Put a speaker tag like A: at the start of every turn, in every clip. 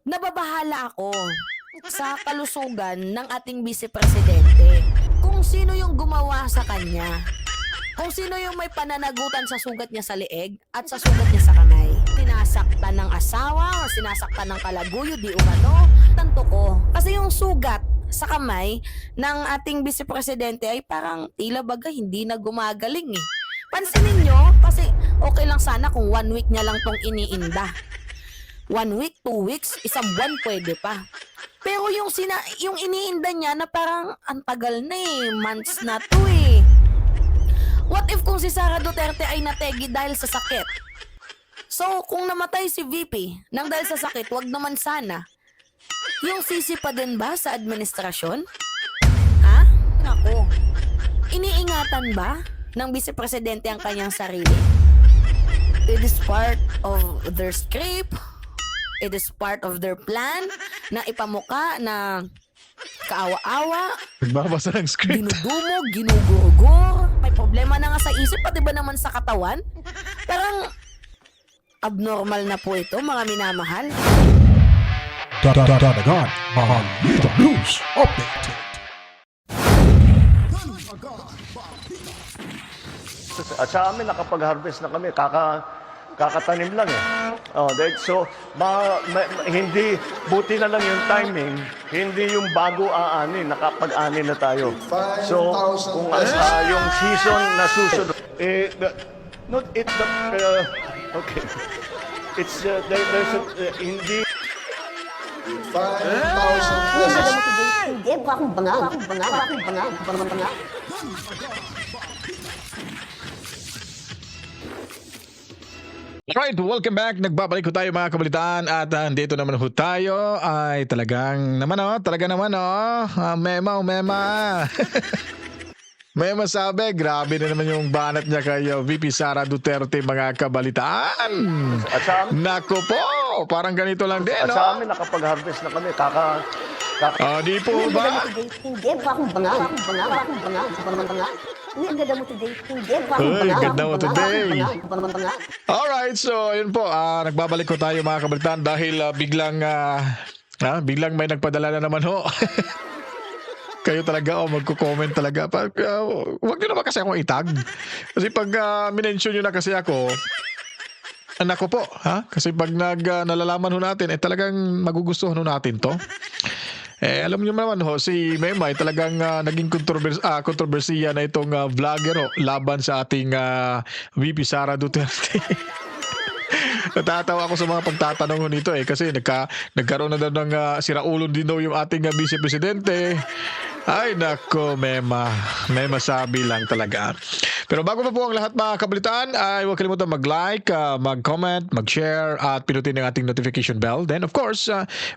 A: Nababahala ako sa kalusugan ng ating Vice Presidente. Kung sino yung gumawa sa kanya. Kung sino yung may pananagutan sa sugat niya sa leeg at sa sugat niya sa kamay. Sinasaktan ng asawa o sinasaktan ng kalaguyo, di umano. Tanto ko. Kasi yung sugat sa kamay ng ating Vice Presidente ay parang tila baga hindi na gumagaling eh. Pansinin nyo, kasi okay lang sana kung 1 week niya lang tong iniinda. 1 week, 2 weeks, isang buwan pwede pa. Pero yung iniinda niya na parang ang tagal na eh, months na to eh. What if kung si Sara Duterte ay nategi dahil sa sakit? So, kung namatay si VP nang dahil sa sakit, wag naman sana. Yung sisi pa din ba sa administrasyon? Ha? Nako. Iniingatan ba ng Vice Presidente ang kanyang sarili? It is part of their script. It is part of their plan na ipamuka na kaawa-awa,
B: Nagbabasa ng script.
A: dinudumog, ginugurugor, may problema na nga sa isip, pati ba naman sa katawan? Parang abnormal na po ito, mga minamahal.
C: Dadagan, Mahal News Update.
D: At sa amin, nakapag-harvest na kami. Kakatanim lang eh. So, hindi, buti na lang yung timing, hindi yung bago aanin, nakapag-anin na tayo. So, kung yung season na susunod, okay. It's, there's a, hindi,
E: 5,000 pesos.
F: Hindi, bakong bangal.
B: Alright, welcome back. Nagbabalik ko tayo mga kabalitaan at dito naman ho tayo ay talagang naman mema. May masabi, grabe na naman yung banat niya kay VP Sara Duterte mga kabalitaan.
D: at sa amin,
B: Nako po, parang ganito lang din,
D: at
B: no?
D: sa amin, nakapag-harvest na kami.
B: Di po ba?
F: Hindi, bakong bangal. Uy, ang ganda mo today. Hindi, bakong
B: Uy,
F: bangal.
B: ganda mo today.
F: Bangal.
B: Alright, so yun po, nagbabalik ko tayo mga kabalitaan dahil biglang may nagpadala na naman ho. Kayo talaga, magko-comment talaga. Huwag nyo naman kasi akong itag. Kasi pag minention nyo na kasi ako, anak ko po, ha? Kasi pag nalalaman ho natin, talagang magugustuhan ho natin to. Alam niyo naman ho, si Memay talagang naging kontrobersiya na itong vlogger ho, laban sa ating VP Sara Duterte. Natatawa ako sa mga pagtatanong nito kasi nagkaroon na daw ng siraulo din daw yung ating Vice Presidente. Ay nako, may masabi lang talaga. Pero bago pa po ang lahat mga kabalitaan, ay huwag kalimutan mag-like, mag-comment, mag-share at pinutin ang ating notification bell. Then of course,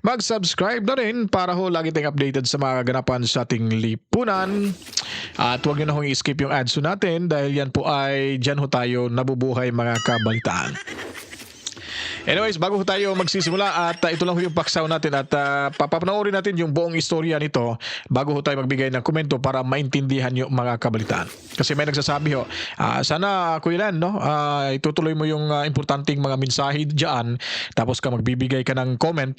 B: mag-subscribe na rin para ho lagi tayong updated sa mga ganapan sa ating lipunan. At huwag nyo na hong i-skip yung ads natin dahil yan po ay dyan ho tayo nabubuhay mga kabalitaan. Anyways, bago tayo magsisimula at ito lang yung paksaw natin at papanoorin natin yung buong istorya nito bago tayo magbigay ng komento para maintindihan yung mga kabalitaan. Kasi may nagsasabi ho, sana Kuya Lan, no, itutuloy mo yung importanteng mga mensahe dyan tapos ka magbibigay ka ng comment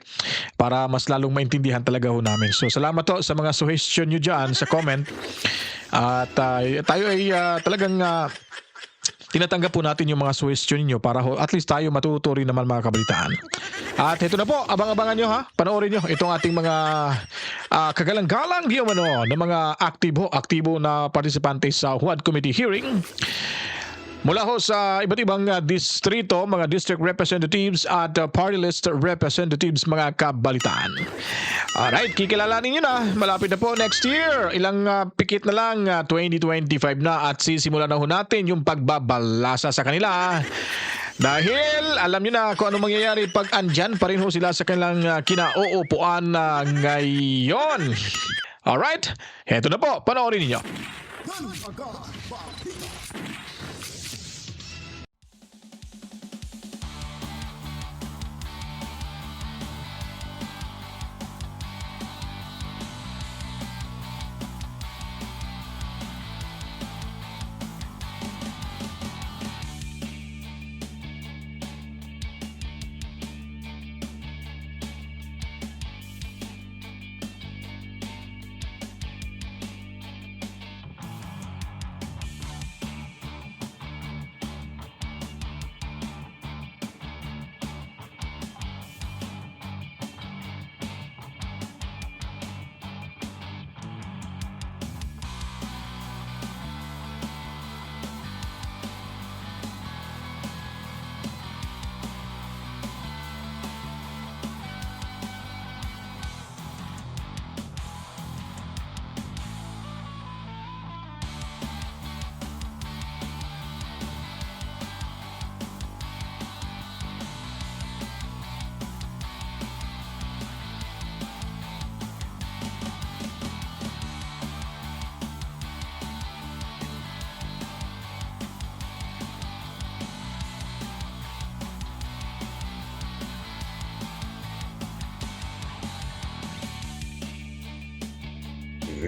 B: para mas lalong maintindihan talaga ho namin. So salamat ho sa mga suggestion nyo dyan sa comment at tayo ay talagang tinatanggap po natin yung mga suggestion niyo para at least tayo matuto rin naman mga kabalitaan. At ito na po, abang-abangan nyo ha, panoorin nyo itong ating mga kagalang-galang ng mga aktibo na partisipante sa HUAD Committee hearing. Mula ho sa iba't ibang distrito, mga district representatives at party list representatives mga kabalitaan. Alright, kikilalanin nyo na. Malapit na po next year. Ilang pikit na lang, 2025 na at sisimulan na ho natin yung pagbabalasa sa kanila. Dahil alam nyo na kung anong mangyayari pag andyan pa rin ho sila sa kanilang kinauupuan ngayon. Alright, heto na po. Panoorin ninyo.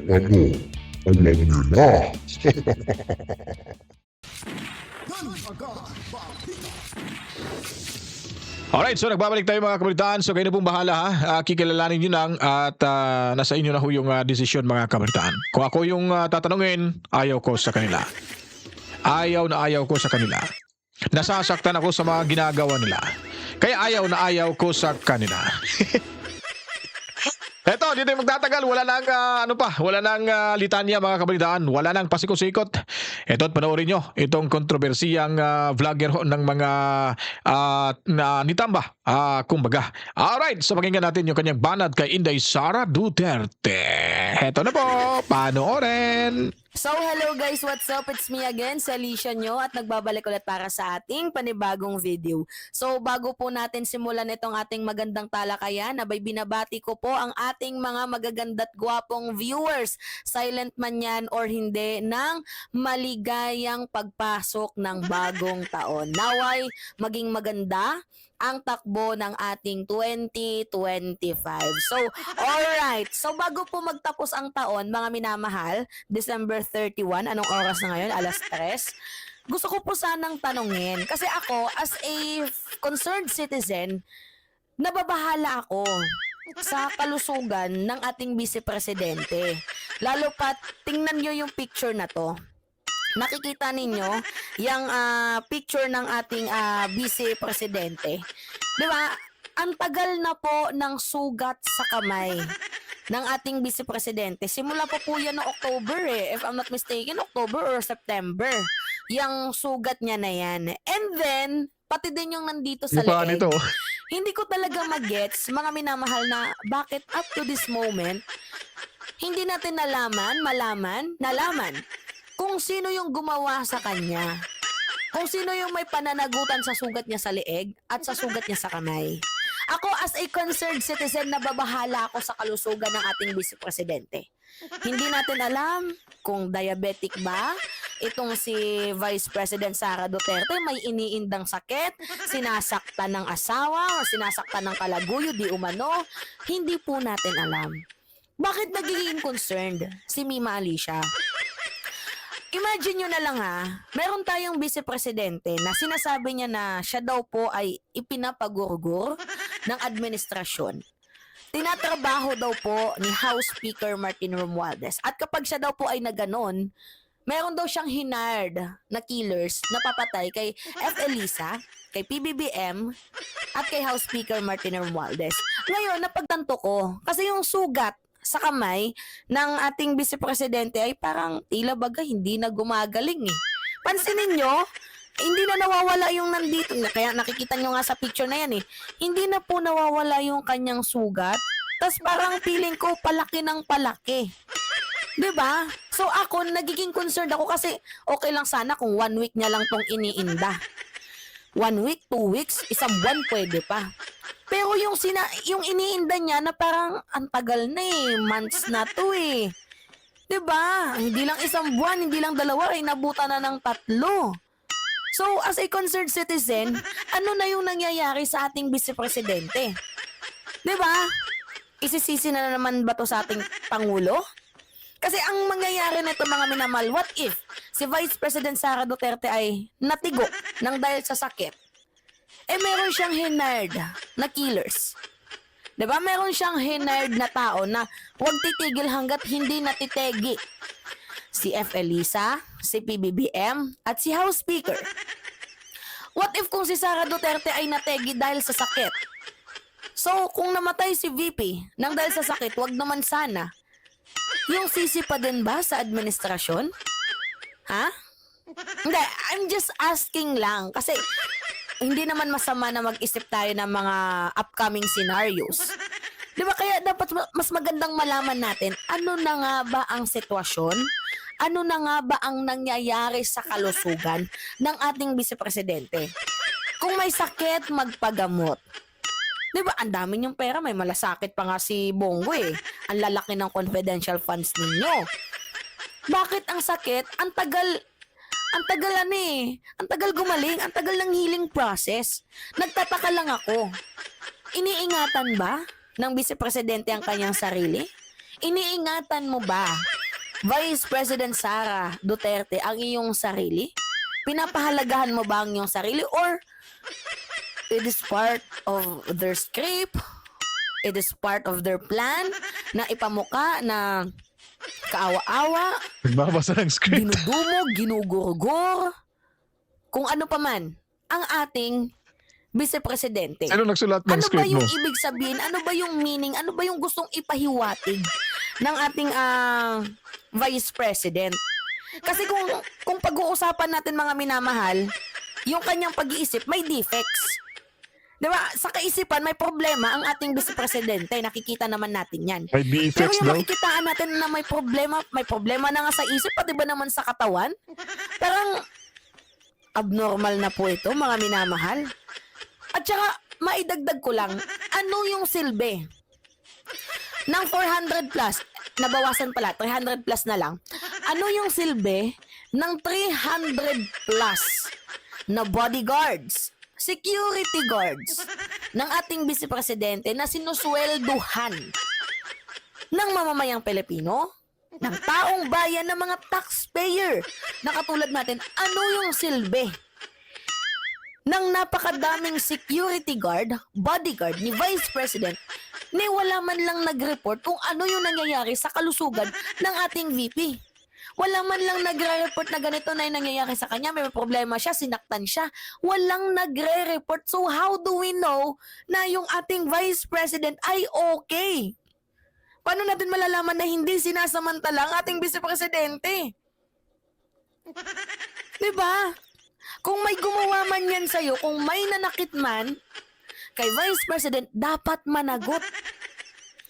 C: alam nyo na.
B: Alright, so nagbabalik tayo mga kabalitaan. So kayo na pong bahala ha. Kikilalanin nyo lang at nasa inyo na ho yung desisyon mga kabalitaan. Kung ako yung tatanungin, ayaw ko sa kanila. Ayaw na ayaw ko sa kanila. Nasasaktan ako sa mga ginagawa nila. Kaya ayaw na ayaw ko sa kanila. Eto, dito yung magtatagal. Wala nang, wala nang litanya mga kabalitaan. Wala nang pasikot-sikot. Eto, at panoorin nyo itong kontrobersiyang vlogger ho ng mga nitamba. Kumbaga. Alright, so pakinggan natin yung kanyang banat kay Inday Sara Duterte. Eto na po, panoorin.
A: So hello guys, what's up? It's me again, si Alicia nyo at nagbabalik ulit para sa ating panibagong video. So bago po natin simulan itong ating magandang talakayan, abay binabati ko po ang ating mga magaganda't gwapong viewers, silent man yan or hindi, ng maligayang pagpasok ng bagong taon. Naway maging maganda ang takbo ng ating 2025. So, alright. So, bago po magtapos ang taon, mga minamahal, December 31, anong oras na ngayon? 3:00. Gusto ko po sanang tanungin, kasi ako, as a concerned citizen, nababahala ako sa kalusugan ng ating vice-presidente. Lalo pat, tingnan nyo yung picture na to. Nakikita ninyo yung picture ng ating vice-presidente. Di ba? Ang tagal na po ng sugat sa kamay ng ating vice-presidente. Simula pa po yan ng October If I'm not mistaken, October or September. Yung sugat niya na yan. And then, pati din yung nandito sa
B: Yung paa
A: leeg.
B: nito.
A: Hindi ko talaga magets, mga minamahal, na bakit up to this moment, hindi natin malaman kung sino yung gumawa sa kanya. Kung sino yung may pananagutan sa sugat niya sa leeg at sa sugat niya sa kamay. Ako as a concerned citizen, nababahala ako sa kalusugan ng ating vice-presidente. Hindi natin alam kung diabetic ba itong si Vice President Sara Duterte, may iniindang sakit, sinasaktan ng asawa o sinasaktan ng kalaguyo, di umano. Hindi po natin alam. Bakit nagiging concerned si Mima Alicia? Imagine nyo na lang meron tayong vice-presidente na sinasabi niya na siya daw po ay ipinapagurgur ng administrasyon. Tinatrabaho daw po ni House Speaker Martin Romualdez. At kapag siya daw po ay naganon, meron daw siyang hinard na killers na papatay kay F. Elisa, kay PBBM, at kay House Speaker Martin Romualdez. Ngayon, napagtanto ko, kasi yung sugat sa kamay ng ating vice-presidente ay parang tila baga hindi na gumagaling Pansinin nyo, hindi na nawawala yung nandito. Kaya nakikita nyo nga sa picture na yan Hindi na po nawawala yung kanyang sugat. Tas parang feeling ko palaki ng palaki. 'Di ba? So ako, nagiging concerned ako kasi okay lang sana kung 1 week niya lang tong iniinda. 1 week, 2 weeks, isang buwan pwede pa. Pero yung iniinda niya na parang ang tagal na months na to 'Di ba? Hindi lang isang buwan, hindi lang 2, ay nabuta na ng 3. So as a concerned citizen, ano na yung nangyayari sa ating vice-presidente? 'Di ba? Isisisi na naman ba to sa ating Pangulo? Kasi ang mangyayari nito mga minamahal, what if si Vice President Sara Duterte ay natigo nang dahil sa sakit? Meron siyang hinard na killers. 'Di ba? Meron siyang hinard na tao na huwag titigil hanggat hindi natitegi. Si F. Elisa, si PBBM, at si House Speaker. What if kung si Sara Duterte ay nategi dahil sa sakit? So, kung namatay si VP nang dahil sa sakit, wag naman sana. Yung sisi pa din ba sa administrasyon? Hindi, I'm just asking lang. Kasi, hindi naman masama na mag-isip tayo ng mga upcoming scenarios. Di ba kaya dapat mas magandang malaman natin ano na nga ba ang sitwasyon? Ano na nga ba ang nangyayari sa kalusugan ng ating vice-presidente? Kung may sakit, magpagamot. Di ba, ang dami niyong pera, may malasakit pa nga si Bongo Ang lalaki ng confidential funds ninyo. Bakit ang sakit? Ang tagal Ang tagal gumaling, ang tagal ng healing process. Nagtataka lang ako. Iniingatan ba ng vice-presidente ang kanyang sarili? Iniingatan mo ba, Vice President Sara Duterte, ang iyong sarili? Pinapahalagahan mo ba ang iyong sarili? Or it is part of their script? It is part of their plan na ipamuka na kaawa-awa,
B: Nagbabasa ng script.
A: dinudumog, ginugurugor, kung ano pa man ang ating vice-presidente.
B: Sino nagsulat ng
A: Ano ba
B: script
A: yung
B: mo?
A: ibig sabihin? Ano ba yung meaning? Ano ba yung gustong ipahiwatig ng ating vice president? Kasi kung pag-uusapan natin mga minamahal, yung kanyang pag-iisip may defects. 'Di ba? Sa kaisipan may problema ang ating vice-presidente. Nakikita naman natin 'yan.
B: May
A: Pero
B: defects
A: yung
B: daw.
A: makikitaan natin na may problema na nga sa isip, pati ba naman sa katawan? Parang abnormal na po ito, mga minamahal. At saka, maidagdag ko lang, ano yung silbi ng 400 plus, nabawasan pala, 300 plus na lang, ano yung silbi ng 300 plus na bodyguards, security guards ng ating vice-presidente na sinuswelduhan ng mamamayang Pilipino, ng taong bayan, ng mga taxpayer na katulad natin? Ano yung silbi ng napakadaming security guard, bodyguard ni Vice President ni wala man lang nag-report kung ano yung nangyayari sa kalusugan ng ating VP? Wala man lang nagre-report na ganito na yung nangyayari sa kanya, may problema siya, sinaktan siya. Walang nagre-report. So how do we know na yung ating Vice President ay okay? Paano natin malalaman na hindi sinasamantala ang ating vice-presidente? Diba? Kung may gumawa man yan sa'yo, kung may nanakit man kay Vice President, dapat managot.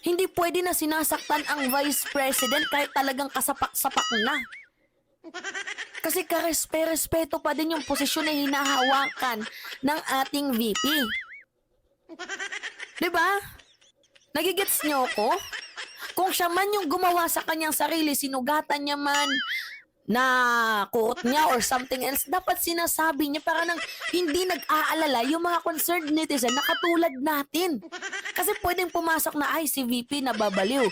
A: Hindi pwede na sinasaktan ang Vice President kahit talagang kasapak-sapak na. Kasi karespeto pa din yung posisyon na hinahawakan ng ating VP. Diba? Nagigets niyo ko? Kung siya man yung gumawa sa kanyang sarili, sinugatan niya man, na kuot niya or something else, dapat sinasabi niya para nang hindi nag-aalala yung mga concerned netizen na katulad natin. Kasi pwedeng pumasok na, ay, si VP nababaliw.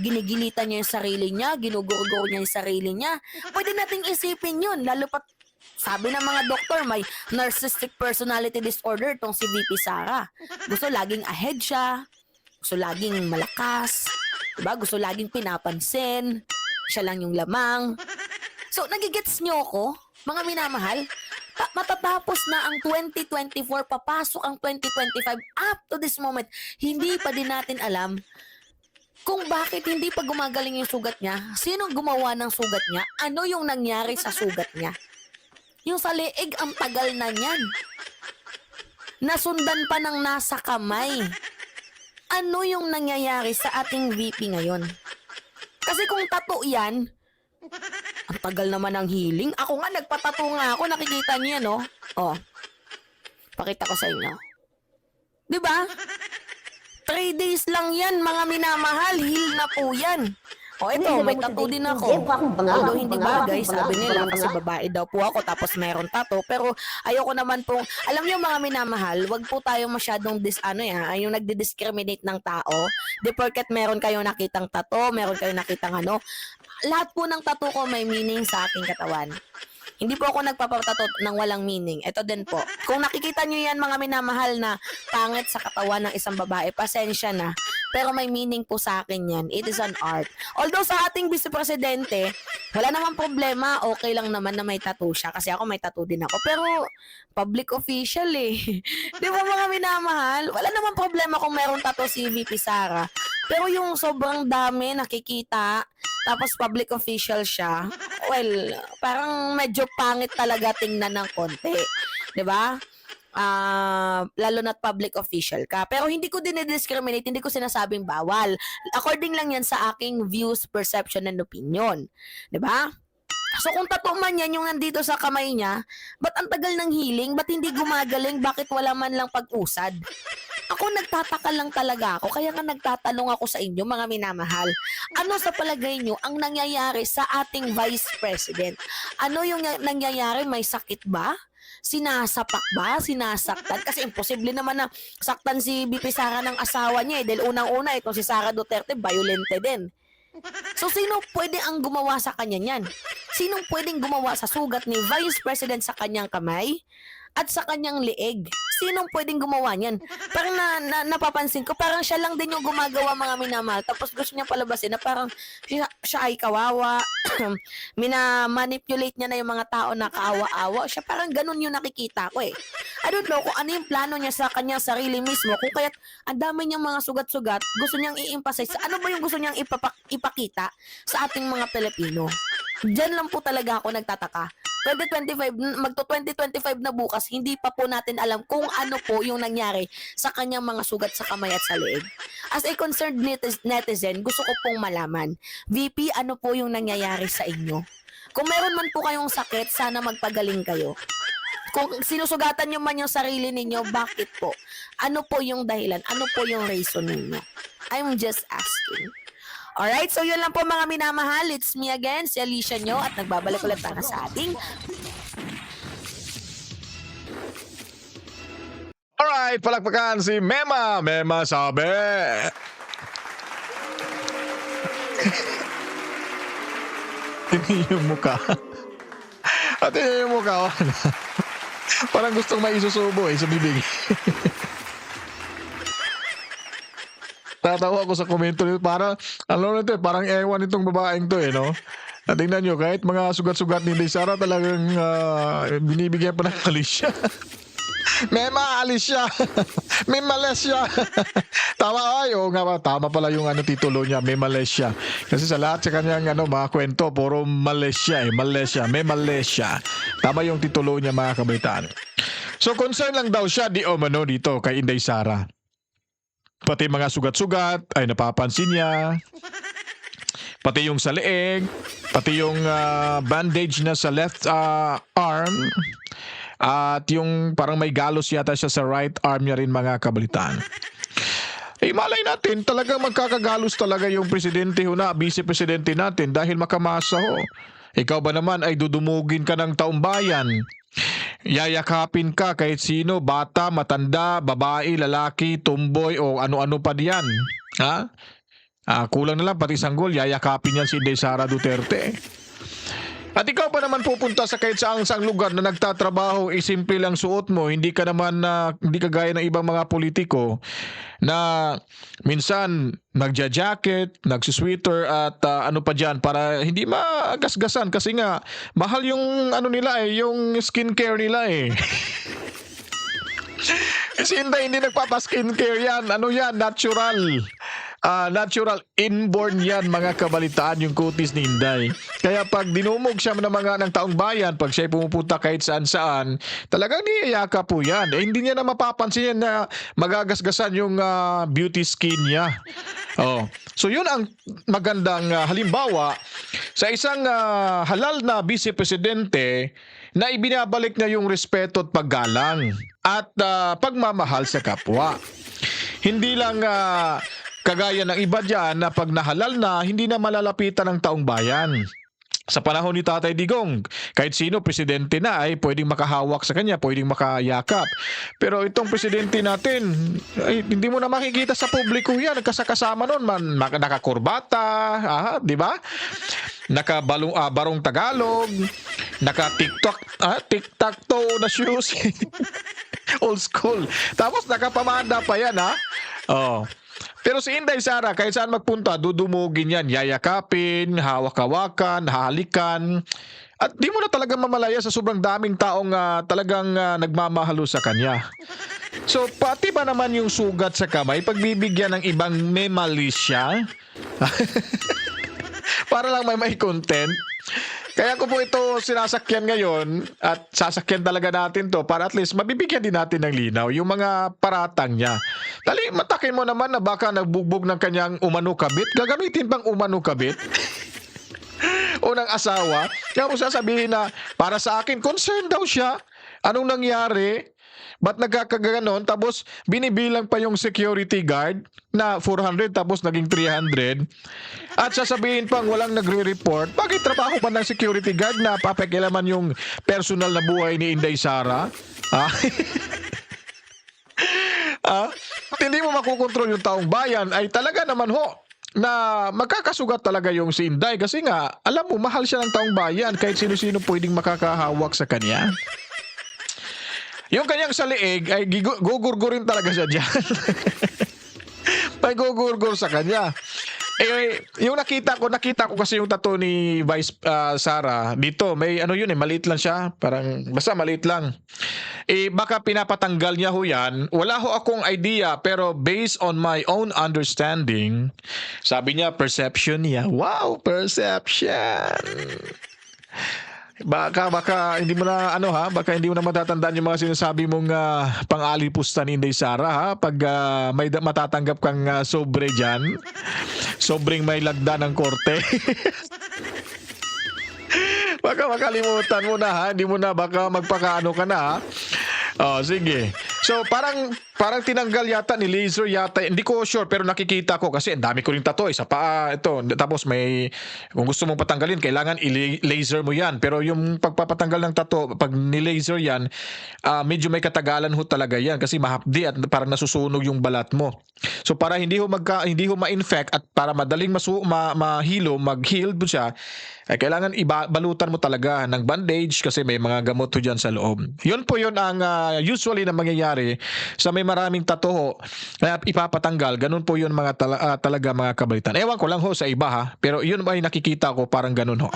A: Ginigilitan niya yung sarili niya, ginugurugor niya yung sarili niya. Pwede nating isipin yun, lalo pat sabi ng mga doktor, may narcissistic personality disorder tong si VP Sara. Gusto laging ahead siya, gusto laging malakas, diba? Gusto laging pinapansin, siya lang yung lamang. So, nagigets nyo ako, mga minamahal? Matatapos na ang 2024, papasok ang 2025, up to this moment, hindi pa din natin alam kung bakit hindi pa gumagaling yung sugat niya, sinong gumawa ng sugat niya, ano yung nangyari sa sugat niya. Yung sa leeg, ang tagal na niyan. Nasundan pa ng nasa kamay. Ano yung nangyayari sa ating VP ngayon? Kasi kung tattoo yan, ang tagal naman ng healing. Ako nga, nagpatato nga ako. Nakikita niyo yan, no? Oh. Pakita ko sa inyo. Diba? 3 days lang yan, mga minamahal. Heal na po yan. O ito, may tattoo din ako. Although hindi bagay, sabi nila, kasi babae daw po ako, tapos meron tattoo. Pero ayoko naman pong, alam niyo mga minamahal, wag po tayo masyadong yung nagdi-discriminate ng tao. Di porket meron kayong nakitang tattoo, meron kayong nakitang lahat po ng tattoo ko may meaning sa aking katawan. Hindi po ako nagpapatato ng walang meaning. Ito din po. Kung nakikita nyo yan, mga minamahal, na pangit sa katawan ng isang babae, pasensya na. Pero may meaning po sa akin yan. It is an art. Although sa ating vice-presidente, wala namang problema. Okay lang naman na may tattoo siya. Kasi ako may tattoo din ako. Pero public official eh. Di ba mga minamahal? Wala namang problema kung meron tattoo si VP Sara. Pero yung sobrang dami nakikita, tapos public official siya, well, parang medyo pangit talaga tingnan ng konti. 'Di ba? Lalo na't public official ka. Pero hindi ko dinidiscriminate, hindi ko sinasabing bawal. According lang yan sa aking views, perception, and opinion. 'Di ba? So kung tattoo man yan yung nandito sa kamay niya, ba't ang tagal ng healing? Ba't hindi gumagaling? Bakit wala man lang pag-usad? Ako nagtataka lang talaga ako, kaya nga nagtatanong ako sa inyo, mga minamahal. Ano sa palagay nyo ang nangyayari sa ating Vice President? Ano yung nangyayari? May sakit ba? Sinasapak ba? Sinasaktan? Kasi imposible naman na saktan si BP Sara ng asawa niya eh. Dahil unang-una, itong si Sara Duterte, violente din. So, sino pwede ang gumawa sa kanya niyan? Sinong pwedeng gumawa sa sugat ni Vice President sa kanyang kamay at sa kanyang leeg? Sinong pwedeng gumawa niyan? Parang napapansin ko, parang siya lang din yung gumagawa, mga minamahal. Tapos gusto niya palabasin na parang siya ay kawawa. Mina-manipulate niya na yung mga tao na kaawa-awa. Siya parang ganun yung nakikita ko eh. I don't know kung ano yung plano niya sa kanyang sarili mismo. Kung kaya't ang dami niyang mga sugat-sugat, gusto niyang i-emphasize. Ano ba yung gusto niyang ipakita sa ating mga Pilipino? Diyan lang po talaga ako nagtataka. 2025 na bukas, hindi pa po natin alam kung ano po yung nangyari sa kanyang mga sugat sa kamay at sa leeg. As a concerned netizen, gusto ko pong malaman, VP, ano po yung nangyayari sa inyo? Kung meron man po kayong sakit, sana magpagaling kayo. Kung sinusugatan nyo man yung sarili ninyo, bakit po? Ano po yung dahilan? Ano po yung reason ninyo? I'm just asking. Alright, so yun lang po mga minamahal. It's me again, si Alicia nyo, at nagbabalik ulit para sa ating
B: Alright, palakpakan si Mema. Mema sabi. Tingnan yung mukha. At tingnan yung mukha. Parang gustong maisusubo sa bibig. Tatawa ako sa komento nito. Parang, parang ewan itong babaeng to no? At tingnan nyo, kahit mga sugat-sugat ni Sara talagang binibigyan pa ng Alicia. May maalis siya. May males siya. Tama ay, oo nga ba, tama pala yung titulo niya, may males siya. Kasi sa lahat sa kanyang mga kwento, puro males siya males siya, may males siya. Tama yung titulo niya, mga kabaitaan. So concern lang daw siya dito kay Inday Sara. Pati mga sugat-sugat ay napapansin niya. Pati yung sa leeg, pati yung bandage na sa left arm. At yung parang may galos yata siya sa right arm niya rin, mga kabalitaan. Malay natin, talagang magkakagalos talaga yung presidente vice-presidente natin dahil makamasa ho. Ikaw ba naman ay dudumugin ka ng taumbayan? Yayakapin ka kahit sino, bata, matanda, babae, lalaki, tumboy o ano-ano pa diyan. Ha? Kulang na lang pati sanggol, yayakapin yan si Inday Sara Duterte. At ikaw pa naman pupunta sa kahit saang lugar na nagtatrabaho, simple lang suot mo, hindi ka naman hindi ka gaya ng ibang mga politiko na minsan nagja-jacket, nagsusweater at ano pa diyan para hindi magasgasan kasi nga mahal yung nila yung skincare nila Kasi hindi nagpapa-skincare yan. Ano yan? Natural. Natural inborn yan, mga kabalitaan, yung kutis ni Inday. Kaya pag dinumog siya ng taong bayan, pag siya pumupunta kahit saan-saan, talagang niyayaka po yan. Hindi niya na mapapansin yan na magagasgasan yung beauty skin niya. So yun ang magandang halimbawa sa isang halal na vice-presidente na ibinabalik niya yung respeto at paggalang at pagmamahal sa kapwa. Hindi lang kagaya ng iba dyan na pag nahalal na, hindi na malalapitan ng taong bayan. Sa panahon ni Tatay Digong, kahit sino presidente na ay pwedeng makahawak sa kanya, pwedeng makayakap. Pero itong presidente natin, ay, hindi mo na makikita sa publiko yan. Nagkasakasama nun, nakakurbata, di ba? Barong Tagalog, tic-tac-toe na shoes. Old school. Tapos nakapamanda pa yan, Pero si Inday Sara, kahit saan magpunta, dudumugin yan, yayakapin, hawak-hawakan, hahalikan. At di mo na talaga mamalaya sa sobrang daming taong talagang nagmamahalo sa kanya. So, pati ba naman yung sugat sa kamay, pagbibigyan ng ibang may mali siya? Para lang may content. Kaya ko po ito sinasakyan ngayon at sasakyan talaga natin to para at least mabibigyan din natin ng linaw yung mga paratang niya. Dali, matakin mo naman na baka nagbugbog ng kanyang umano kabit. Gagamitin bang umano kabit? O ng asawa? Kaya mo sasabihin na para sa akin, concerned daw siya. Anong nangyari? Ba't nagkakaganon? Tapos binibilang pa yung security guard na 400 tapos naging 300. At sasabihin pang walang nagre-report. Bakit trabaho pa ng security guard na papakialaman yung personal na buhay ni Inday Sara? At hindi mo makukontrol yung taong bayan ay talaga naman na magkakasugat talaga yung si Inday kasi nga, alam mo, mahal siya ng taong bayan kahit sino-sino pwedeng makakahawak sa kanya. Yung kanyang sa leeg ay gugurgurin talaga siya dyan. May gugurgur sa kanya. Eh, yung nakita ko kasi yung tattoo ni Vice Sara dito, may ano yun maliit lang siya, parang basta maliit lang. Eh, baka pinapatanggal niya ho yan. Wala ho akong idea, pero based on my own understanding, sabi niya, perception niya. Wow, perception! Baka hindi mo na baka hindi mo na matatandaan yung mga sinasabi mong pang-alipusta ni Inday Sara ha pag may matatanggap kang sobre diyan. Sobrang may lagda ng korte. Baka makalimutan mo na ha, hindi mo na baka magpakaano ka na ha. Oh, sige. So parang tinanggal yata ni laser yata. Hindi ko sure pero nakikita ko kasi ang dami ko ring tattoo sa paa ito. Tapos may kung gusto mong patanggalin kailangan i-laser mo 'yan. Pero yung pagpapatanggal ng tattoo pag ni-laser 'yan, medyo may katagalan ho talaga 'yan kasi mahapdi at parang nasusunog yung balat mo. So para hindi ho ma-infect at para madaling mahilo, mag-heal siya, ay kailangan ibalutan mo talaga ng bandage kasi may mga gamot ho dyan sa loob. Yun po yun ang usually na mangyayari sa may maraming tattoo kaya ipapatanggal. Ganun po yun mga talaga mga kabalitan. Ewan ko lang ho sa iba ha, pero yun ay nakikita ko parang ganun ho.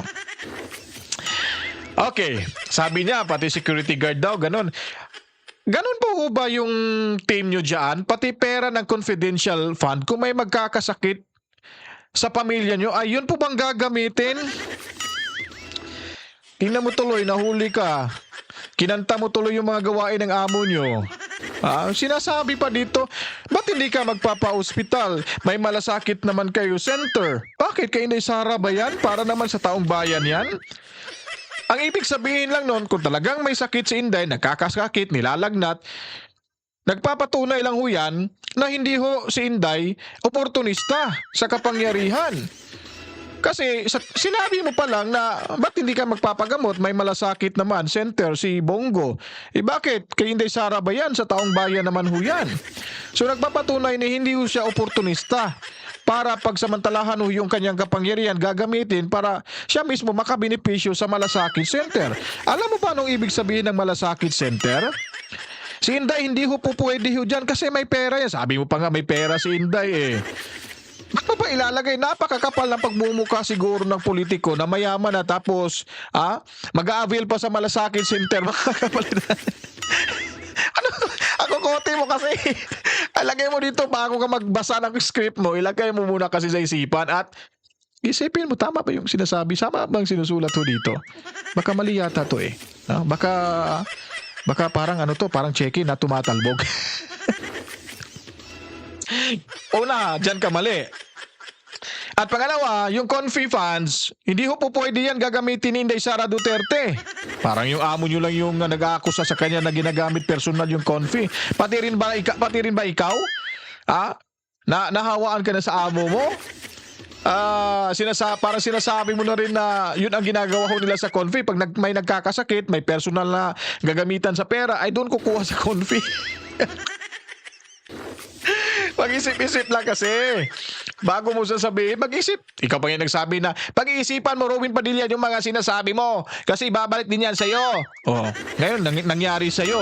B: Okay, sabi niya pati security guard daw ganun. Ganun po ho ba yung team nyo dyan? Pati pera ng confidential fund kung may magkakasakit sa pamilya nyo, ay yun po bang gagamitin? Tingnan mo tuloy, nahuli ka. Kinanta mo tuloy yung mga gawain ng amo nyo. Sinasabi pa dito, ba't hindi ka magpapa-hospital? May malasakit naman kayo, center. Bakit kay Inday Sara ba yan? Para naman sa taong bayan yan? Ang ibig sabihin lang nun, kung talagang may sakit si Inday, nagkakasakit, nilalagnat, nagpapatunay lang ho yan na hindi ho si Inday oportunista sa kapangyarihan. Kasi sinabi mo pa lang na ba't hindi ka magpapagamot, may malasakit naman, center, si Bongo. Eh bakit? Kay Inday Sara ba yan? Sa taong bayan naman ho yan. So nagpapatunay na hindi ho siya oportunista para pagsamantalahan ho yung kanyang kapangyarihan gagamitin para siya mismo makabenepisyo sa malasakit center. Alam mo ba anong ibig sabihin ng malasakit center? Si Inday hindi ho po pwede ho dyan kasi may pera yan. Sabi mo pa nga may pera si Inday eh. Ba't mo ba ilalagay? Napakakapal ng pagmumukha siguro ng politiko na mayaman na tapos mag-a-avail pa sa malasakit center mga kapalitan. Ako kote mo kasi. Ilagay mo dito bago ka magbasa ng script mo. Ilagay mo muna kasi sa isipan at isipin mo tama ba yung sinasabi? Sama bang sinusulat ho dito? Baka mali yata to eh. Baka parang parang check-in na tumatalbog. Una, dyan ka mali. At pangalawa, yung confi funds, hindi ho po pwede yan gagamitin ni Inday Sara Duterte. Parang yung amo nyo lang yung nag-aakusa sa kanya na ginagamit personal yung confi. Pati rin ba ikaw? Nahawaan ka na sa amo mo? Parang sinasabi mo na rin na yun ang ginagawa ho nila sa confi. Pag may nagkakasakit, may personal na gagamitan sa pera, ay doon kukuha sa confi. Mag-isip-isip lang kasi. Bago mo sasabihin, mag-isip. Ikaw pa yung nagsabi na, pag-iisipan mo, Robin Padilla, yung mga sinasabi mo. Kasi babalik din yan sa'yo. Oh, ngayon, nangyari sa'yo.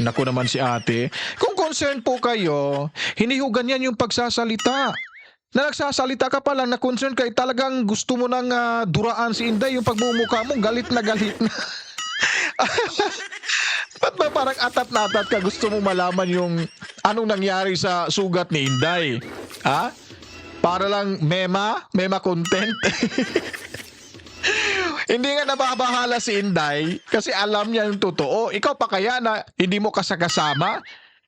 B: Naku naman si ate. Kung concerned po kayo, hindi ho ganyan yung pagsasalita. Na nagsasalita ka pa lang na concerned ka, talagang gusto mo nang duraan si Inday, yung pagmumukha mo, galit na galit na. Ba't ba parang atat na atat ka? Gusto mo malaman yung anong nangyari sa sugat ni Inday? Para lang mema content? Hindi nga nababahala si Inday kasi alam niya yung totoo. Ikaw pa kaya na hindi mo kasama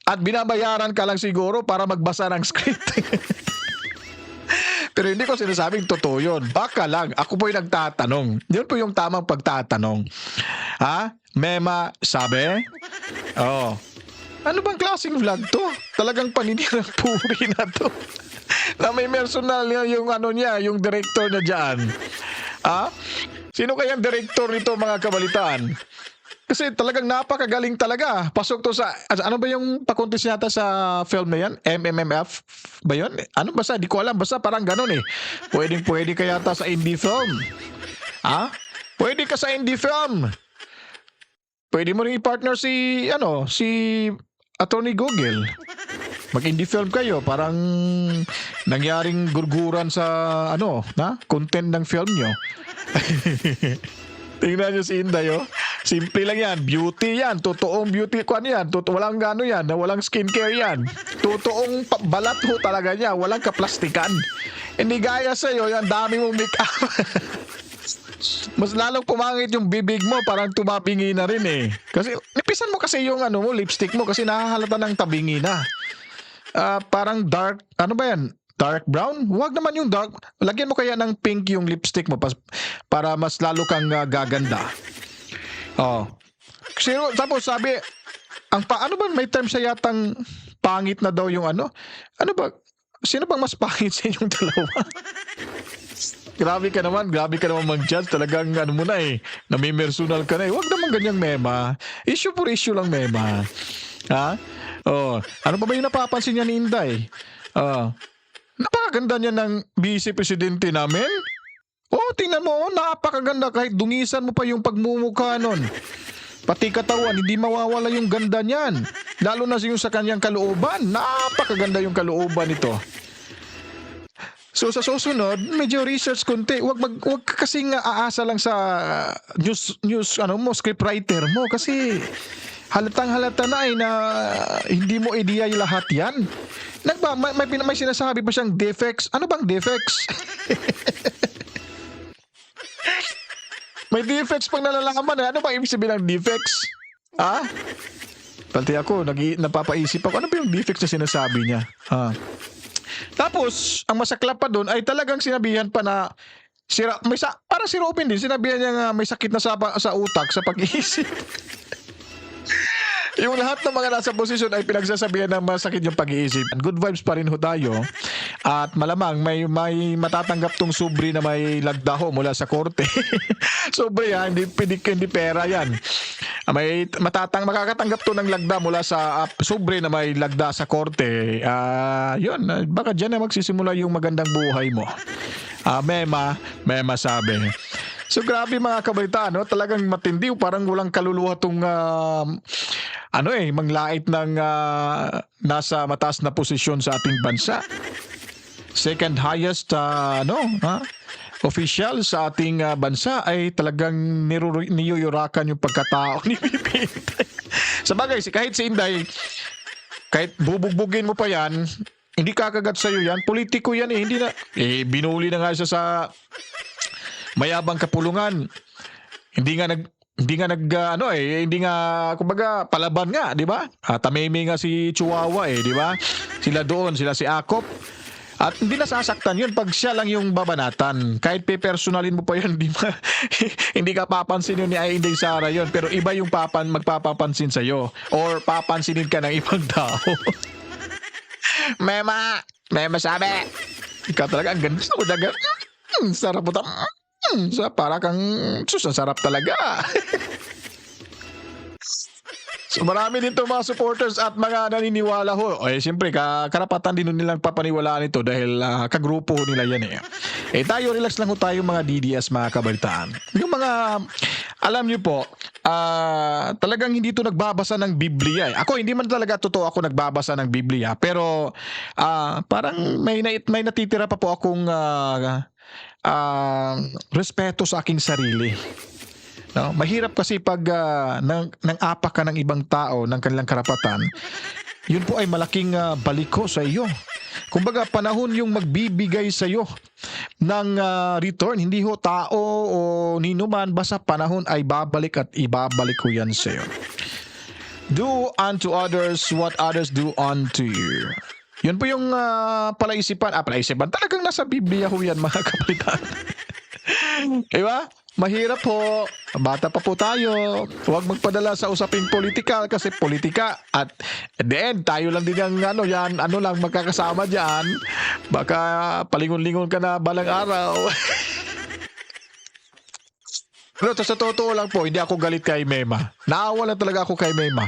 B: at binabayaran ka lang siguro para magbasa ng script. Pero hindi ko sinasabing totoo yun. Baka lang. Ako po yung nagtatanong. Yun po yung tamang pagtatanong. Mema, sabi? Oh. Ano bang klaseng vlog to? Talagang paninirang puri na to. Na may personal yung yung director na dyan. Sino kayang director nito mga kabalitaan? Kasi talagang napakagaling talaga. Pasok to sa, ano ba yung pakontes yata sa film na yan? MMMF ba yun? Ano basta? Di ko alam. Basta parang ganun eh. Pwede ka yata sa indie film. Ha? Pwede ka sa indie film. Pwede mo rin i-partner si Attorney Google. Mag-indie film kayo, parang nangyaring gurguran sa content ng film nyo. Tingnan nyo si Inday, oh. Simple lang yan. Beauty yan. Totoong beauty kwan yan. Walang gano yan. Walang skincare yan. Totoong balat ho talaga niya. Walang kaplastikan. Hindi gaya sa'yo, yung dami mong make-up. Mas lalong pumangit yung bibig mo, parang tumabingi na rin eh. Kasi, nipisan mo kasi yung lipstick mo kasi nakahalata ng tabingi na. Parang dark, ano ba yan? Dark brown? Huwag naman yung dark. Lagyan mo kaya ng pink yung lipstick mo para mas lalo kang gaganda. Oh. Tapos sabi, ano ba may term sa yatang pangit na daw yung ano? Ano ba? Sino bang mas pangit sa inyong dalawa? Grabe ka naman mag-judge. Talagang mo na eh. Nami-personal ka na eh. Huwag naman ganyang mema. Issue for issue lang mema. Ha? Oh, ano pa ba yung napapansin niya ni Inday? Napakaganda niya ng vice presidente namin. Oh, tingnan mo, napakaganda kahit dungisan mo pa yung pagmumukha nun. Pati katawan, hindi mawawala yung ganda niyan. Lalo na yung sa kanyang kalooban. Napakaganda yung kalooban nito. So sa susunod, medyo research konti. Wag ka kasing aasa lang sa news scriptwriter mo kasi halatang-halata na ay na hindi mo ideya yung lahat yan. May sinasabi pa siyang defects. Ano bang defects? May defects pang nalalaman. Ano bang ibig sabihin ng defects? Ha? Pati ako, napapaisip ako. Ano ba yung defects na sinasabi niya? Tapos, ang masaklap pa doon ay talagang sinabihan pa na para si Robin din, sinabihan niya nga may sakit na sa utak, sa pag-iisip. Yung lahat ng mga nasa posisyon ay pinagsasabihan ng masakit yung pag-iisip. Good vibes pa rin ho tayo. At malamang may matatanggap tong subri na may lagda ho mula sa korte. Subri ha, hindi pera yan. Makakatanggap to ng lagda mula sa subri na may lagda sa korte. Yun, baka dyan na magsisimula yung magandang buhay mo. Mema sabi. So grabe mga kabalita, no? Talagang matindi, parang walang kaluluwa tong manglait ng nasa mataas na posisyon sa ating bansa. Second highest official sa ating bansa ay talagang niyuyurakan yung pagkatao ni Pipintay. Sabagay, kahit si Inday, kahit bubugbugin mo pa yan, hindi kakagat sa'yo yan. Politiko yan eh. Hindi na, binuli na nga siya sa mayabang kapulungan. Hindi nga kumbaga palaban nga, di ba? Tameme nga si Chihuahua di ba? Sila si Akop. At hindi nasasaktan yun pag siya lang yung babanatan. Kahit pe-personalin mo pa yun, hindi ka papansin yun ni Inday Sara yun. Pero iba yung magpapapansin sa'yo. Or papansinin ka ng ibang tao. Mema sabi. Ikaw talaga, ang ganda mo daga. Sarap mo para kang sarap talaga. So marami din to mga supporters at mga naniniwala ho. Siyempre, karapatan din nilang papaniwalaan ito dahil kagrupo nila yan tayo, relax lang ho tayo mga DDS, mga kabalitaan. Yung mga, alam nyo po, talagang hindi to nagbabasa ng Biblia Ako, hindi man talaga totoo ako nagbabasa ng Biblia. Pero, parang may natitira pa po akong respeto sa aking sarili. No? Mahirap kasi pag nang apa ka ng ibang tao ng kanilang karapatan, yun po ay malaking baliko sa iyo. Kumbaga, panahon yung magbibigay sa iyo ng return. Hindi ho tao o ninuman, basta panahon ay babalik at ibabalik ko yan sa iyo. Do unto others what others do unto you. Yun po yung palaisipan. Talagang nasa Biblia ho yan, mga kapitan. Diba? Mahirap po. Bata pa po tayo. Huwag magpadala sa usaping politika kasi politika. At the end, tayo lang din ang lang magkakasama dyan. Baka palingon-lingon ka na balang araw. Pero sa totoo lang po, hindi ako galit kay Mema. Naawa lang talaga ako kay Mema.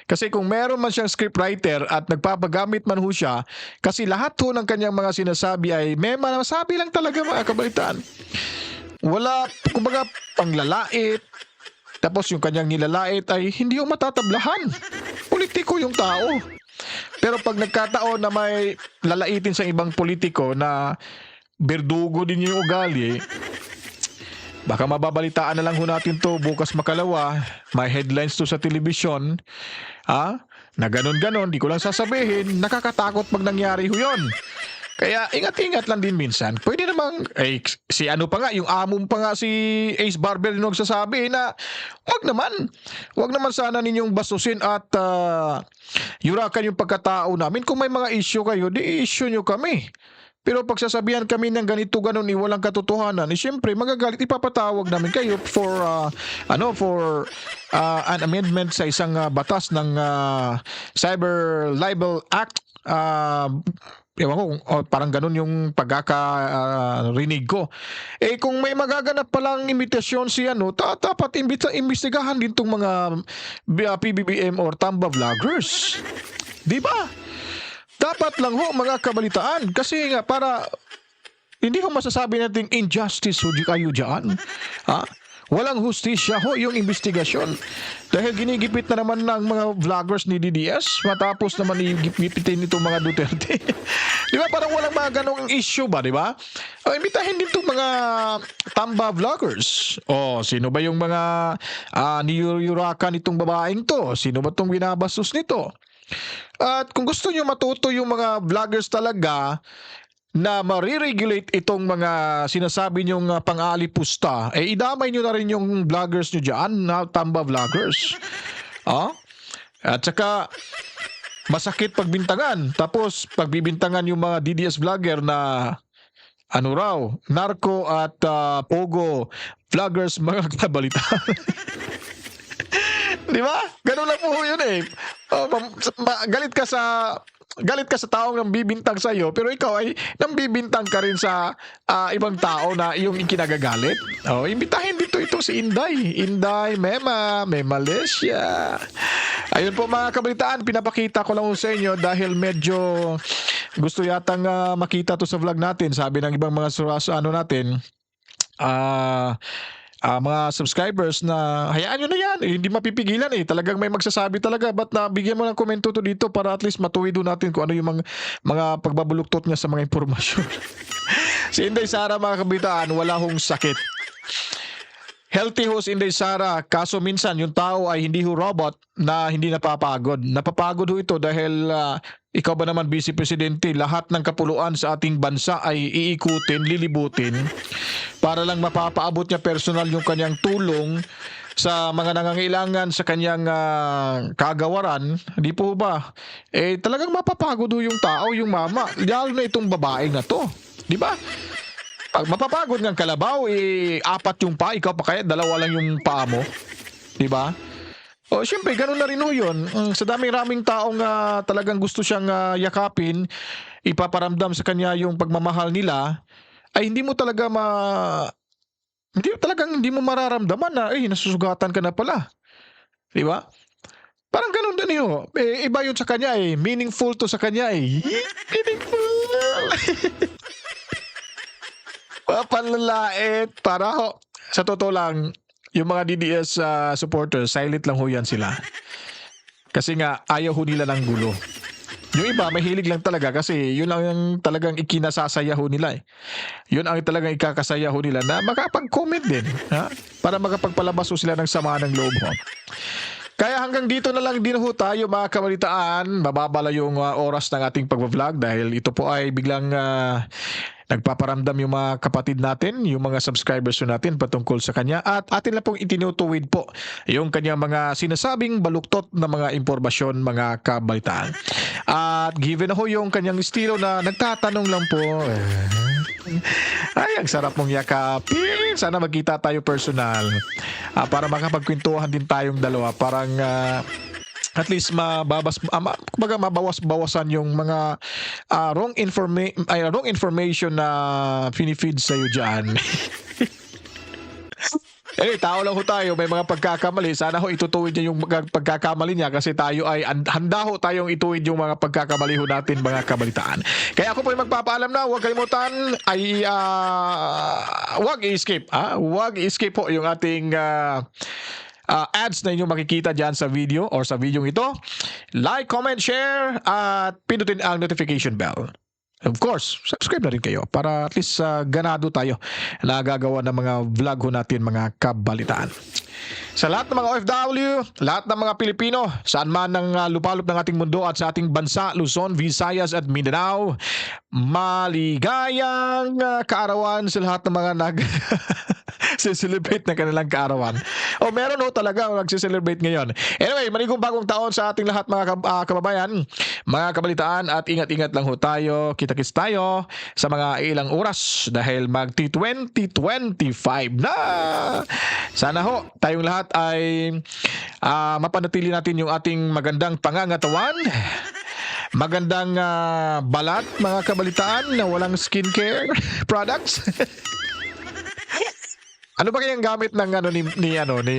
B: Kasi kung meron man siyang scriptwriter at nagpapagamit man ho siya, kasi lahat ho ng kanyang mga sinasabi ay Mema na masabi lang talaga mga kabalitaan. Wala, kumbaga, panglalait. Tapos yung kanyang nilalait ay hindi ho matatablahan. Politiko yung tao. Pero pag nagkataon na may lalaitin sa ibang politiko na berdugo din yung ugali, baka mababalitaan na lang ho natin to bukas makalawa. May headlines to sa telebisyon. Na ganon-ganon, di ko lang sasabihin, nakakatakot pag nangyari ho yun. Kaya ingat-ingat lang din minsan. Pwede namang, si ano pa nga, yung among pa nga si Ace Barber yung nagsasabi na wag naman sana ninyong bastusin at yurakan yung pagkatao namin. Kung may mga issue kayo, di issue nyo kami. Pero pag sasabihan kami ng ganito ganon walang katotohanan, siyempre magagalit, ipapatawag namin kayo for an amendment sa isang batas ng Cyber Libel Act. Ewan ko, parang ganun yung pagkakarinig ko. Kung may magaganap palang imitasyon si dapat imbestigahan din tong mga PBBM or Tamba vloggers. Di ba? Dapat lang ho mga kabalitaan kasi nga para hindi ko masasabi natin injustice ho kayo dyan. Walang hustisya ho yung investigasyon. Dahil ginigipit na naman ng mga vloggers ni DDS matapos naman igipitin nitong mga Duterte. Di ba? Parang walang mga ganong issue ba, di ba? Imitahin din itong mga Tamba vloggers. Sino ba yung mga niyurakan nitong babaeng to? Sino ba itong binabastos nito? At kung gusto nyo matuto yung mga vloggers talaga na mariregulate itong mga sinasabi nyong pang-aalipusta, idamay nyo na rin yung vloggers nyo dyan na Tamba vloggers. At saka masakit pagbintangan. Tapos pagbibintangan yung mga DDS vlogger na narco at pogo vloggers mga kabalitaan. Di ba? Ganun lang po yun galit ka sa taong nang bibintang sa iyo, pero ikaw ay nang bibintang ka rin sa ibang tao na iyong ikinagagalit. Imbitahin dito ito si Inday, Mema Malaysia. Ayun po mga kabalitaan, pinapakita ko lang sa inyo dahil medyo gusto yatang makita to sa vlog natin. Sabi ng ibang mga natin, mga subscribers na hayaan nyo na yan, hindi mapipigilan talagang may magsasabi talaga, ba't bigyan mo ng komento to dito para at least matuwido natin kung ano yung mga pagbabuluktot niya sa mga impormasyon. Si Inday Sara mga kabitaan, wala hong sakit. Healthy ho si Inday Sara, kaso minsan yung tao ay hindi ho robot na hindi napapagod. Napapagod ho ito dahil ikaw ba naman Vice Presidente, lahat ng kapuluan sa ating bansa ay iikutin, lilibutin para lang mapapaabot niya personal yung kanyang tulong sa mga nangangailangan sa kanyang kagawaran. Di po ba? Talagang mapapagod ho yung tao, yung mama. Lalo na itong babae na to. Di ba? Pag mapapagod ng kalabaw, 4 yung paa, ikaw pa kaya 2 lang yung paa mo. Di ba? Siyempre, ganun na rin ho yun. Sa daming-raming taong talagang gusto siyang yakapin, ipaparamdam sa kanya yung pagmamahal nila, ay hindi mo hindi mo mararamdaman na, nasusugatan ka na pala. Di ba? Parang ganun din ho. Iba yun sa kanya meaningful to sa kanya Meaningful! Panlalait. Para ho, sa totoo lang, yung mga DDS supporters, silent lang ho yan sila. Kasi nga, ayaw ho nila ng gulo. Yung iba, mahilig lang talaga kasi yun lang yung talagang ikinasasaya ho nila Yun ang talagang ikakasaya ho nila na makapag-comment din. Para makapagpalabas ho sila ng sama ng loob ho. Kaya hanggang dito na lang din ho tayo mga kabalitaan. Mababala yung oras ng ating pag-vlog dahil ito po ay biglang nagpaparamdam yung mga kapatid natin, yung mga subscribers natin patungkol sa kanya at atin lang pong itinutuwid po yung kanyang mga sinasabing baluktot na mga impormasyon mga kabalitaan. At given na ho yung kanyang estilo na nagtatanong lang po, ay ang sarap mong yakapin, sana magkita tayo personal para makapagkwentuhan din tayong dalawa, parang at least mabawas-bawasan yung mga wrong information na pinifeed sa'yo dyan. Tao lang ho tayo, may mga pagkakamali. Sana ho itutuwid niya yung mga pagkakamali niya kasi tayo ay handa ho tayong ituwid yung mga pagkakamali ho natin, mga kabalitaan. Kaya ako po ay magpapaalam na, huwag kalimutan ay huwag i-skip. Huwag i-skip po yung ating ads na inyong makikita dyan sa video or sa video ito. Like, comment, share at pindutin ang notification bell. Of course, subscribe na rin kayo para at least ganado tayo na gagawa ng mga vlog ho natin, mga kabalitaan. Sa lahat ng mga OFW, lahat ng mga Pilipino, saan man ang lupalop ng ating mundo at sa ating bansa, Luzon, Visayas at Mindanao, maligayang kaarawan sa lahat ng mga celebrate na kanilang kaarawan. Meron ho talaga nagse-celebrate ngayon. Anyway, manigong bagong taon sa ating lahat, mga kababayan, mga kabalitaan, at ingat-ingat lang ho tayo. Kita-kits tayo sa mga ilang oras dahil mag-2025 na. Sana ho tayong lahat ay mapanatili natin yung ating magandang pangangatawan, magandang balat, mga kabalitaan, na walang skincare products. Ano ba kayang gamit ng ni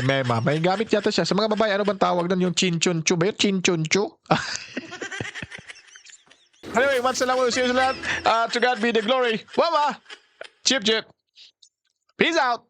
B: Mema? May gamit yata siya. Sa mga babae, ano bang tawag doon? Yung chinchunchu ba yun? Chinchunchu? Anyway, once na lang mo. See you sa lahat. To God be the glory. Wama! Chip, chip. Peace out!